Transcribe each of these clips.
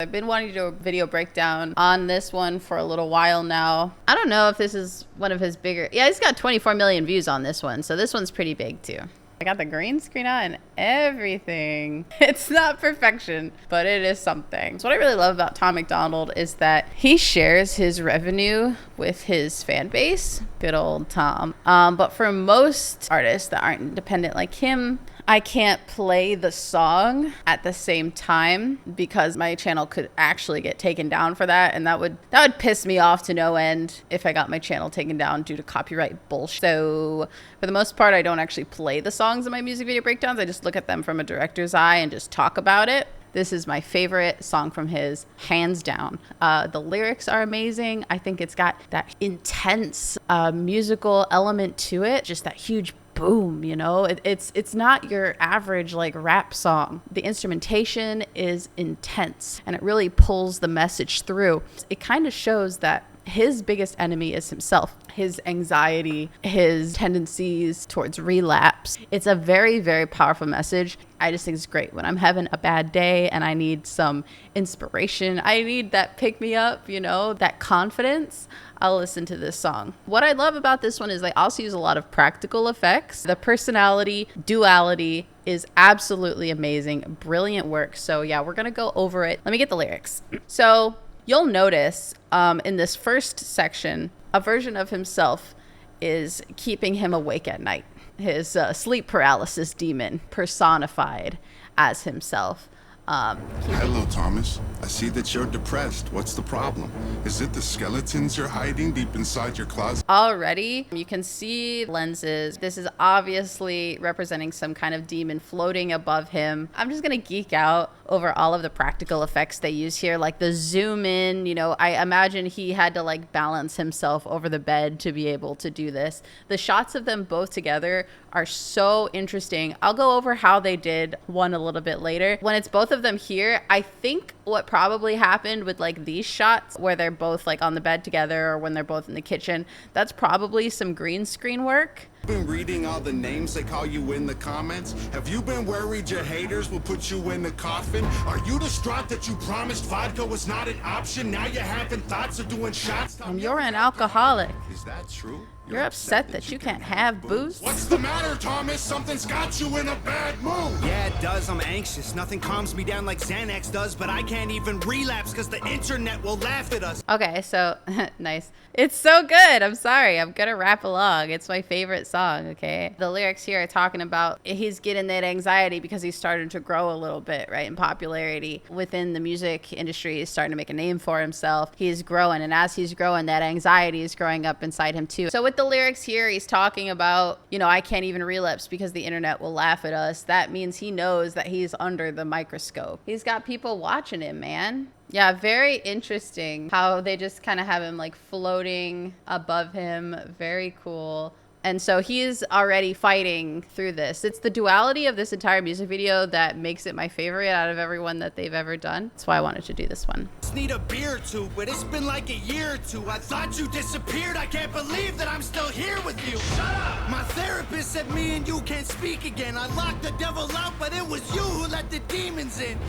I've been wanting to do a video breakdown on this one for a little while now. I don't know if this is one of his bigger... Yeah, he's got 24 million views on this one, so this one's pretty big too. I got the green screen on and everything. It's not perfection, but it is something. So what I really love about Tom Macdonald is that he shares his revenue with his fan base. Good old Tom. But for most artists that aren't independent like him, I can't play the song at the same time because my channel could actually get taken down for that, and that would piss me off to no end if I got my channel taken down due to copyright bullshit. So for the most part, I don't actually play the songs in my music video breakdowns. I just look at them from a director's eye and just talk about it. This is my favorite song from his, hands down. The lyrics are amazing. I think it's got that intense musical element to it, just that huge boom, you know. It's not your average like rap song. The instrumentation is intense and it really pulls the message through. It kind of shows that his biggest enemy is himself, his anxiety, his tendencies towards relapse. It's a very, very powerful message. I just think it's great when I'm having a bad day and I need some inspiration. I need that pick me up, you know, that confidence. I'll listen to this song. What I love about this one is they also use a lot of practical effects. The personality, Duality is absolutely amazing. Brilliant work. So yeah, we're gonna go over it. Let me get the lyrics. So you'll notice in this first section, a version of himself is keeping him awake at night. His sleep paralysis demon personified as himself. Hello, Thomas. I see that you're depressed. What's the problem? Is it the skeletons you're hiding deep inside your closet? Already, you can see lenses. This is obviously representing some kind of demon floating above him. I'm just gonna geek out over all of the practical effects they use here, like the zoom in, you know, I imagine he had to like balance himself over the bed to be able to do this. The shots of them both together are so interesting. I'll go over how they did one a little bit later. When it's both of them here, I think what probably happened with like these shots where they're both like on the bed together or when they're both in the kitchen, that's probably some green screen work. Been reading all the names they call you in the comments? Have you been worried your haters will put you in the coffin? Are you distraught that you promised vodka was not an option? Now you're having thoughts of doing shots? And you're an alcoholic. Is that true? You're upset that you can't have booze? What's the matter, Thomas? Something's got you in a bad mood. Yeah, it does. I'm anxious. Nothing calms me down like Xanax does, but I can't even relapse because the internet will laugh at us. Okay, so nice. It's so good. I'm sorry. I'm gonna rap along. It's my favorite song, okay? The lyrics here are talking about he's getting that anxiety because he's starting to grow a little bit, right, in popularity within the music industry. He's starting to make a name for himself. He's growing, and as he's growing, that anxiety is growing up inside him too. So with the lyrics here, he's talking about, you know, I can't even relapse because the internet will laugh at us. That means he knows that he's under the microscope. He's got people watching him, man. Yeah, very interesting how they just kind of have him like floating above him. Very cool. And so he's already fighting through this. It's the duality of this entire music video that makes it my favorite out of everyone that they've ever done. That's why I wanted to do this one. Just need a beer or two, but it's been like a year or two. I thought you disappeared. I can't believe that I'm still here with you. Shut up! My therapist said me and you can't speak again. I locked the devil out, but it was you who let the demons in.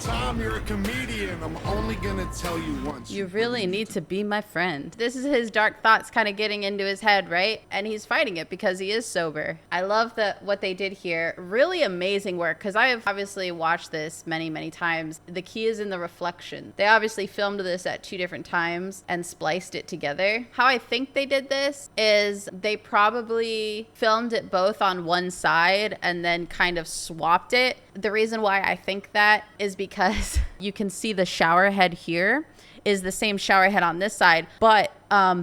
Tom, you're a comedian. I'm only gonna tell you once. You really need to be my friend. This is his dark thoughts kind of getting into his head, right? And he's fighting it because he is sober. I love that what they did here. Really amazing work, because I have obviously watched this many times. The key is in the reflection. They obviously filmed this at 2 different times and spliced it together. How I think they did this is they probably filmed it both on one side and then kind of swapped it. The reason why I think that is because you can see the shower head here is the same shower head on this side, but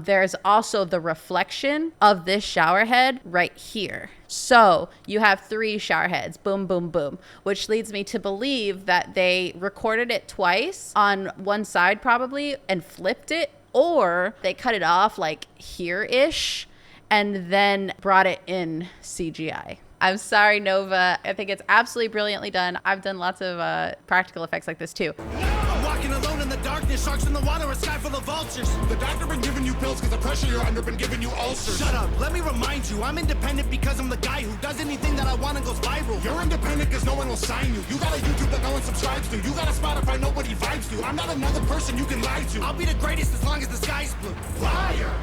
there's also the reflection of this shower head right here. So you have 3 shower heads, boom, boom, boom, which leads me to believe that they recorded it twice on one side probably and flipped it, or they cut it off like here-ish and then brought it in CGI. I'm sorry, Nova. I think it's absolutely brilliantly done. I've done lots of practical effects like this too. I'm Walking alone in the darkness, sharks in the water, a sky full of vultures. The doctor been giving you pills because the pressure you're under been giving you ulcers. Shut up, let me remind you, I'm independent because I'm the guy who does anything that I want and goes viral. You're independent because no one will sign you. You got a YouTube that no one subscribes to. You got a Spotify nobody vibes to. I'm not another person you can lie to. I'll be the greatest as long as the sky's blue. Liar!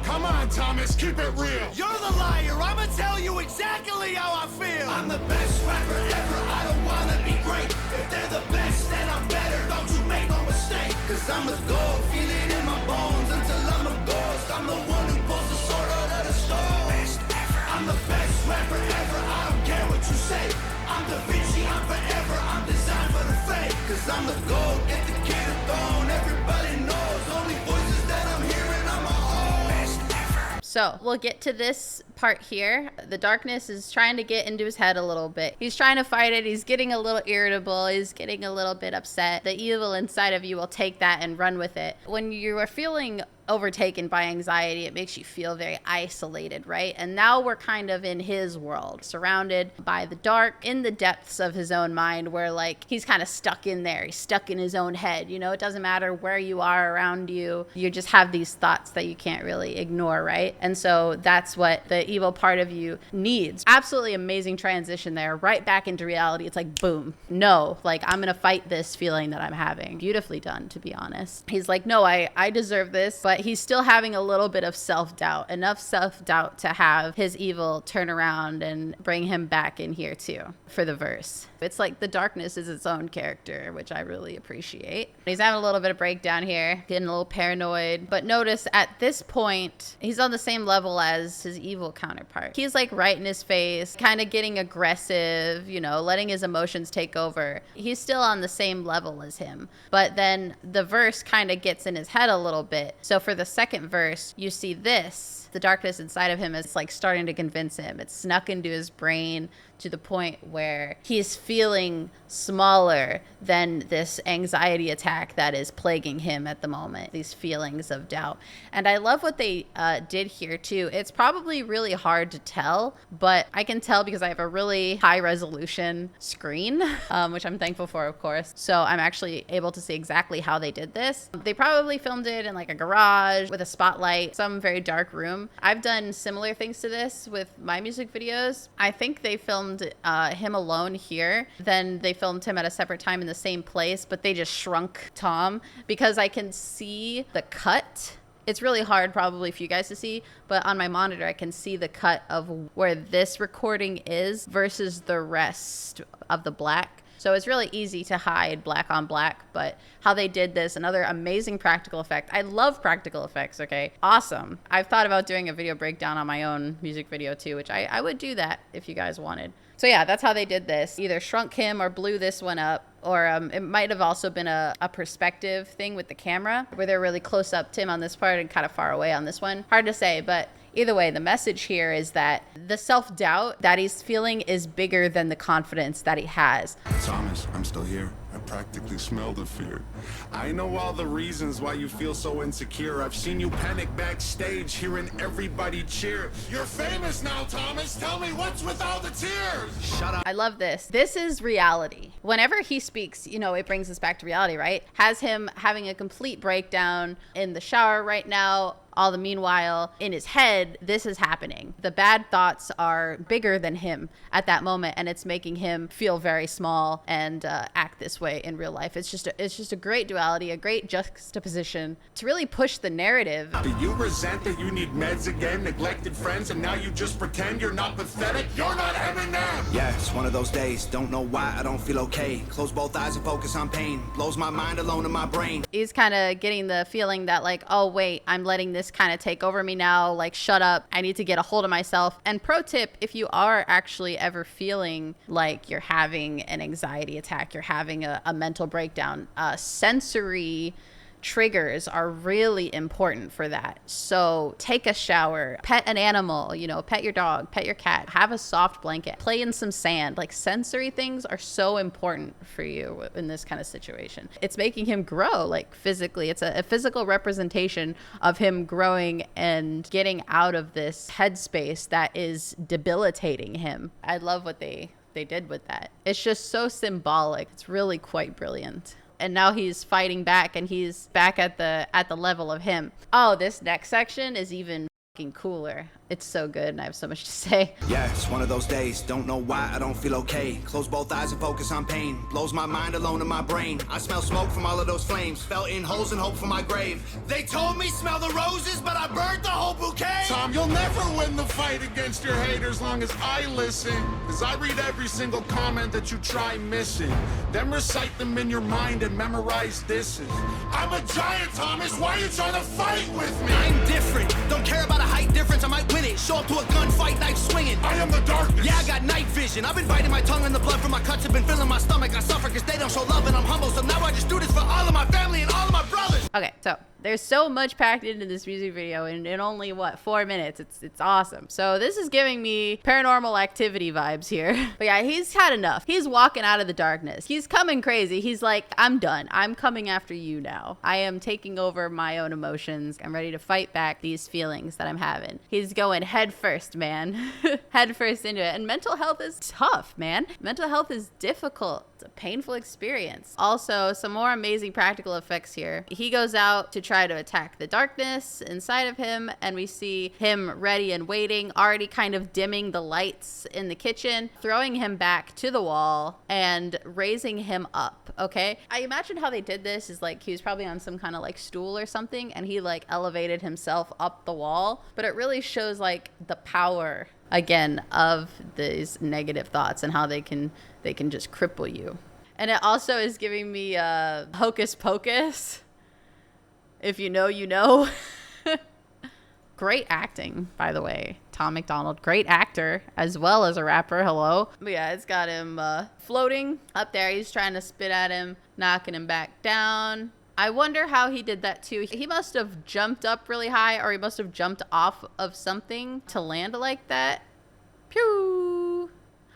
Come on, Thomas, keep it real. You're the liar, I'ma tell you exactly how I feel. I'm the best rapper ever, I don't wanna be great. If they're the best, then I'm better, don't you make no mistake. Cause I'm the gold, feel it in my bones until I'm a ghost. I'm the one who pulls the sword out of the stone. Best ever. I'm the best rapper ever, I don't care what you say. I'm Da Vinci, I'm forever, I'm designed for the fake. Cause I'm the gold, get the kid a throne. Everybody knows, only voices that I'm hearing are my own. Best ever. So we'll get to this part here. The darkness is trying to get into his head a little bit. He's trying to fight it. He's getting a little irritable. He's getting a little bit upset. The evil inside of you will take that and run with it. When you are feeling overtaken by anxiety, it makes you feel very isolated, right? And now we're kind of in his world, surrounded by the dark, in the depths of his own mind, where like he's kind of stuck in there. He's stuck in his own head. You know, it doesn't matter where you are around you. You just have these thoughts that you can't really ignore, right? And so that's what the evil part of you needs. Absolutely amazing transition there, right back into reality. It's like, boom, no, like I'm gonna fight this feeling that I'm having. Beautifully done, to be honest. He's like, no, I deserve this, but he's still having a little bit of self-doubt, enough self-doubt to have his evil turn around and bring him back in here too for the verse. It's like the darkness is its own character, which I really appreciate. He's having a little bit of breakdown here, getting a little paranoid. But notice at this point, he's on the same level as his evil counterpart. He's like right in his face, kind of getting aggressive, you know, letting his emotions take over. He's still on the same level as him. But then the verse kind of gets in his head a little bit. So for the second verse, you see this. The darkness inside of him is like starting to convince him. It's snuck into his brain to the point where he's feeling smaller than this anxiety attack that is plaguing him at the moment, these feelings of doubt. And I love what they did here too. It's probably really hard to tell, but I can tell because I have a really high resolution screen, which I'm thankful for, of course. So I'm actually able to see exactly how they did this. They probably filmed it in like a garage with a spotlight, some very dark room. I've done similar things to this with my music videos. I think they filmed him alone here, then they filmed him at a separate time in the same place, but they just shrunk Tom because I can see the cut. It's really hard probably for you guys to see, but on my monitor I can see the cut of where this recording is versus the rest of the black. So it's really easy to hide black on black, but how they did this, another amazing practical effect. I love practical effects, okay? Awesome. I've thought about doing a video breakdown on my own music video too, which I would do that if you guys wanted. So yeah, that's how they did this. Either shrunk him or blew this one up, or it might have also been a perspective thing with the camera where they're really close up to him on this part and kind of far away on this one. Hard to say, but either way, the message here is that the self-doubt that he's feeling is bigger than the confidence that he has. Thomas, I'm still here. I practically smell the fear. I know all the reasons why you feel so insecure. I've seen you panic backstage, hearing everybody cheer. You're famous now, Thomas. Tell me what's with all the tears. Shut up. I love this. This is reality. Whenever he speaks, you know, it brings us back to reality, right? Has him having a complete breakdown in the shower right now. All the meanwhile, in his head, this is happening. The bad thoughts are bigger than him at that moment, and it's making him feel very small and act this way in real life. It's just a great duality, a great juxtaposition to really push the narrative. Do you resent that you need meds again, neglected friends, and now you just pretend you're not pathetic? You're not Eminem! Yeah, it's one of those days. Don't know why I don't feel okay. Close both eyes and focus on pain. Blows my mind alone in my brain. He's kind of getting the feeling that like, oh wait, I'm letting this kind of take over me now. Like, shut up. I need to get a hold of myself. And pro tip, if you are actually ever feeling like you're having an anxiety attack, you're having a mental breakdown, sensory triggers are really important for that. So take a shower, pet an animal, you know, pet your dog, pet your cat, have a soft blanket, play in some sand. Like, sensory things are so important for you in this kind of situation. It's making him grow, like, physically. It's a physical representation of him growing and getting out of this headspace that is debilitating him. I love what they did with that. It's just so symbolic. It's really quite brilliant. and now he's fighting back, and he's back at the level of him. Oh, this next section is even fucking cooler. It's so good, and I have so much to say. Yeah, it's one of those days. Don't know why I don't feel okay. Close both eyes and focus on pain. Blows my mind alone in my brain. I smell smoke from all of those flames. Fell in holes and hope for my grave. They told me smell the roses, but I burned the whole bouquet. Tom, you'll never win the fight against your haters long as I listen. Cause I read every single comment that you try missing. Then recite them in your mind and memorize disses. I'm a giant, Thomas. Why are you trying to fight with me? I'm different. Don't care about a height difference. I might win it. Show up to a gunfight, knife swinging. I am the darkness. Yeah, I got night vision. I've been biting my tongue and the blood from my cuts have been filling my stomach. I suffer cause they don't show love and I'm humble. So now I just do this for all of my family and all of my brothers. Okay, so there's so much packed into this music video in only, what, 4 minutes. It's awesome. So this is giving me Paranormal Activity vibes here. But yeah, he's had enough. He's walking out of the darkness. He's coming crazy. He's like, I'm done. I'm coming after you now. I am taking over my own emotions. I'm ready to fight back these feelings that I'm having. He's going head first, man. Head first into it. And mental health is tough, man. Mental health is difficult. It's a painful experience. Also, some more amazing practical effects here. He goes out to try to attack the darkness inside of him, and we see him ready and waiting, already kind of dimming the lights in the kitchen, throwing him back to the wall and raising him up. Okay, I imagine how they did this is like he was probably on some kind of like stool or something, and he like elevated himself up the wall. But it really shows like the power again of these negative thoughts and how they can just cripple you. And it also is giving me Hocus Pocus. If you know, you know. Great acting, by the way. Tom Macdonald, great actor as well as a rapper. Hello. But yeah, it's got him floating up there. He's trying to spit at him, knocking him back down. I wonder how he did that too. He must have jumped up really high, or he must have jumped off of something to land like that. Pew!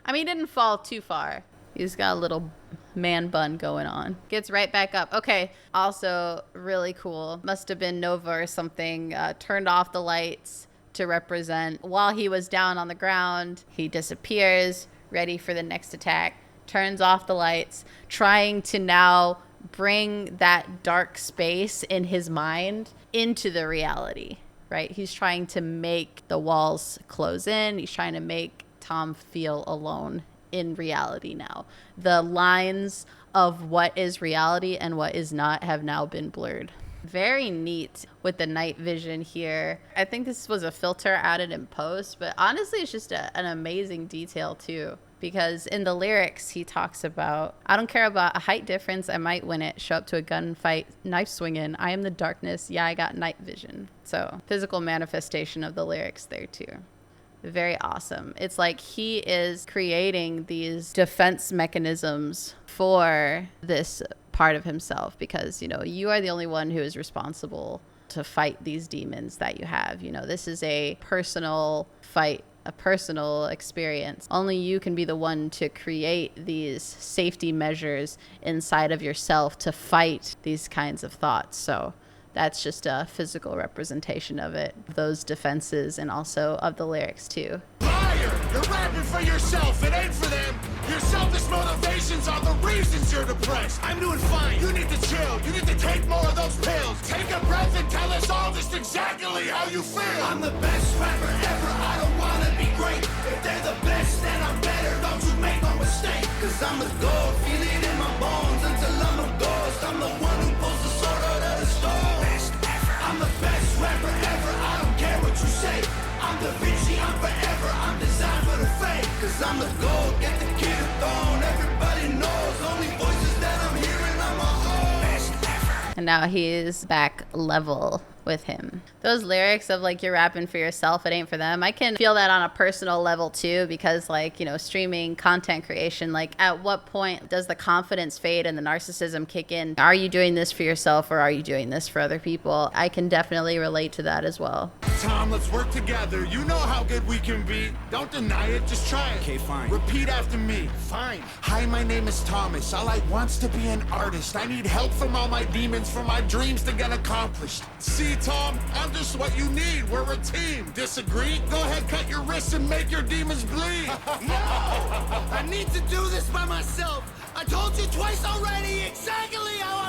I mean, he didn't fall too far. He's got a little man bun going on. Gets right back up. Okay. Also, really cool. Must have been Nova or something. Turned off the lights to represent while he was down on the ground. He disappears, ready for the next attack. Turns off the lights, trying to now bring that dark space in his mind into the reality, right? He's trying to make the walls close in. He's trying to make Tom feel alone in reality now. The lines of what is reality and what is not have now been blurred. Very neat with the night vision here. I think this was a filter added in post, but honestly, it's just an amazing detail too. Because in the lyrics, he talks about, I don't care about a height difference. I might win it. Show up to a gunfight, knife swinging. I am the darkness. Yeah, I got night vision. So physical manifestation of the lyrics there too. Very awesome. It's like he is creating these defense mechanisms for this part of himself because, you know, you are the only one who is responsible to fight these demons that you have. You know, this is a personal fight, a personal experience. Only you can be the one to create these safety measures inside of yourself to fight these kinds of thoughts. So that's just a physical representation of it, those defenses, and also of the lyrics too. Liar! You're rapping for yourself, it ain't for them. Your selfish motivations are the reasons you're depressed. I'm doing fine. You need to chill. You need to take more of those pills. Take a breath and tell us all just exactly how you feel. I'm the best rapper ever. I don't wanna be great. If they're the best, then I'm better. Don't you make no mistake. Cause I'm a gold. Feel it in my bones until I'm a ghost. I'm the one who pulls the sword out of the stone. Best ever. I'm the best rapper ever. I don't care what you say. I'm Da Vinci. I'm forever. I'm designed for the fame. Cause I'm the gold. Get the kid a throne. Everybody knows. Only voices that I'm hearing. I'm a own. Best ever. And now he is back level with him. Those lyrics of like you're rapping for yourself, it ain't for them. I can feel that on a personal level too, because like, you know, streaming content creation, like at what point does the confidence fade and the narcissism kick in? Are you doing this for yourself or are you doing this for other people? I can definitely relate to that as well. Tom, let's work together. You know how good we can be. Don't deny it, just try it. Okay, fine. Repeat after me. Fine. Hi, my name is Thomas. All I want's to be an artist. I need help from all my demons for my dreams to get accomplished. See, Tom, I'm just what you need. We're a team. Disagree? Go ahead, cut your wrists and make your demons bleed. No! I need to do this by myself. I told you twice already exactly how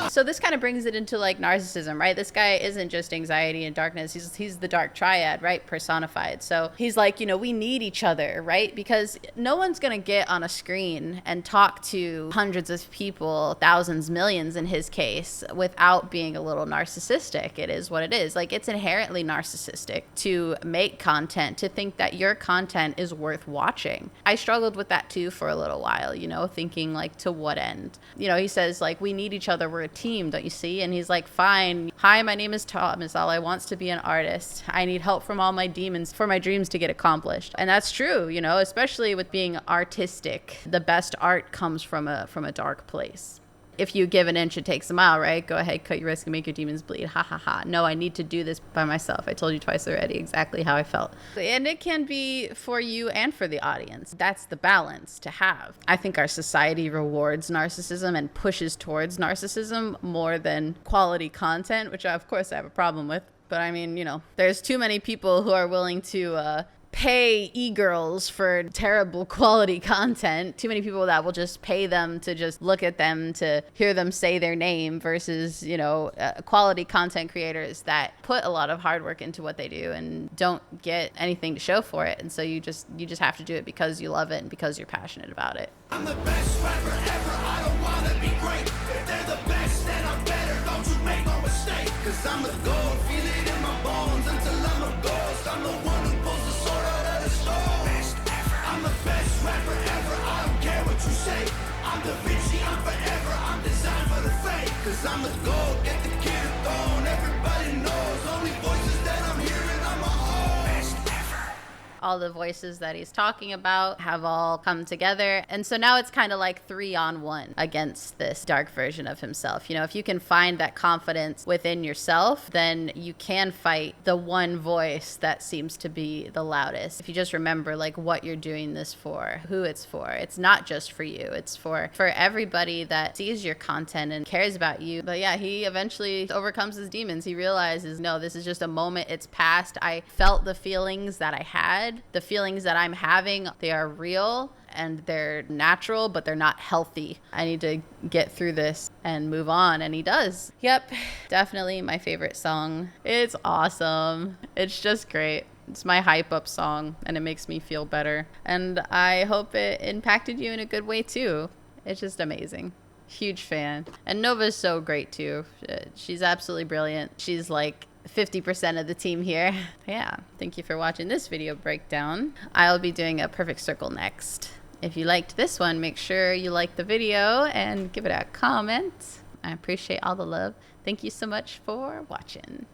So this kind of brings it into like narcissism, right? This guy isn't just anxiety and darkness. He's the dark triad, right? Personified. So he's like, you know, we need each other, right? Because no one's going to get on a screen and talk to hundreds of people, thousands, millions in his case, without being a little narcissistic. It is what it is. Like, it's inherently narcissistic to make content, to think that your content is worth watching. I struggled with that too for a little while, you know, thinking like, to what end? You know, he says like, we need each other. We're a team, don't you see? And he's like, fine. Hi, my name is Thomas. All I wants to be an artist. I need help from all my demons for my dreams to get accomplished. And that's true, you know, especially with being artistic. The best art comes from a dark place. If you give an inch, it takes a mile, right? Go ahead, cut your wrist and make your demons bleed. Ha ha ha. No, I need to do this by myself. I told you twice already exactly how I felt. And it can be for you and for the audience. That's the balance to have. I think our society rewards narcissism and pushes towards narcissism more than quality content, which of course I have a problem with. But I mean, you know, there's too many people who are willing to pay e-girls for terrible quality content. Too many people that will just pay them to just look at them, to hear them say their name, versus, you know, quality content creators that put a lot of hard work into what they do and don't get anything to show for it. And so you just have to do it because you love it and because you're passionate about it. I'm the best rapper ever, I don't wanna be great. If they're the best, then I'm better, don't you make no mistake. Cause I'm the gold, feel it in my bones until I'm a ghost. I'm the one who pulls the sword out of the stone. Best ever. I'm the best rapper ever, I don't care what you say. I'm Da Vinci, I'm forever, I'm designed for the fake. Cause I'm the gold, get the kid a throne. Everybody knows, only voices that I'm hearing on my own. Best ever. All the voices that he's talking about have all come together. And so now it's kind of like 3-on-1 against this dark version of himself. You know, if you can find that confidence within yourself, then you can fight the one voice that seems to be the loudest. If you just remember like what you're doing this for, who it's for. It's not just for you. It's for everybody that sees your content and cares about you. But yeah, he eventually overcomes his demons. He realizes, no, this is just a moment. It's past. I felt the feelings that I had. The feelings that I'm having, they are real and they're natural, but they're not healthy. I need to get through this and move on. And he does. Yep, definitely my favorite song. It's awesome. It's just great. It's my hype up song and it makes me feel better. And I hope it impacted you in a good way too. It's just amazing. Huge fan. And Nova's so great too. She's absolutely brilliant. She's like 50% of the team here. Yeah, thank you for watching this video breakdown. I'll be doing a perfect circle next. If you liked this one, make sure you like the video and give it a comment. I appreciate all the love. Thank you so much for watching.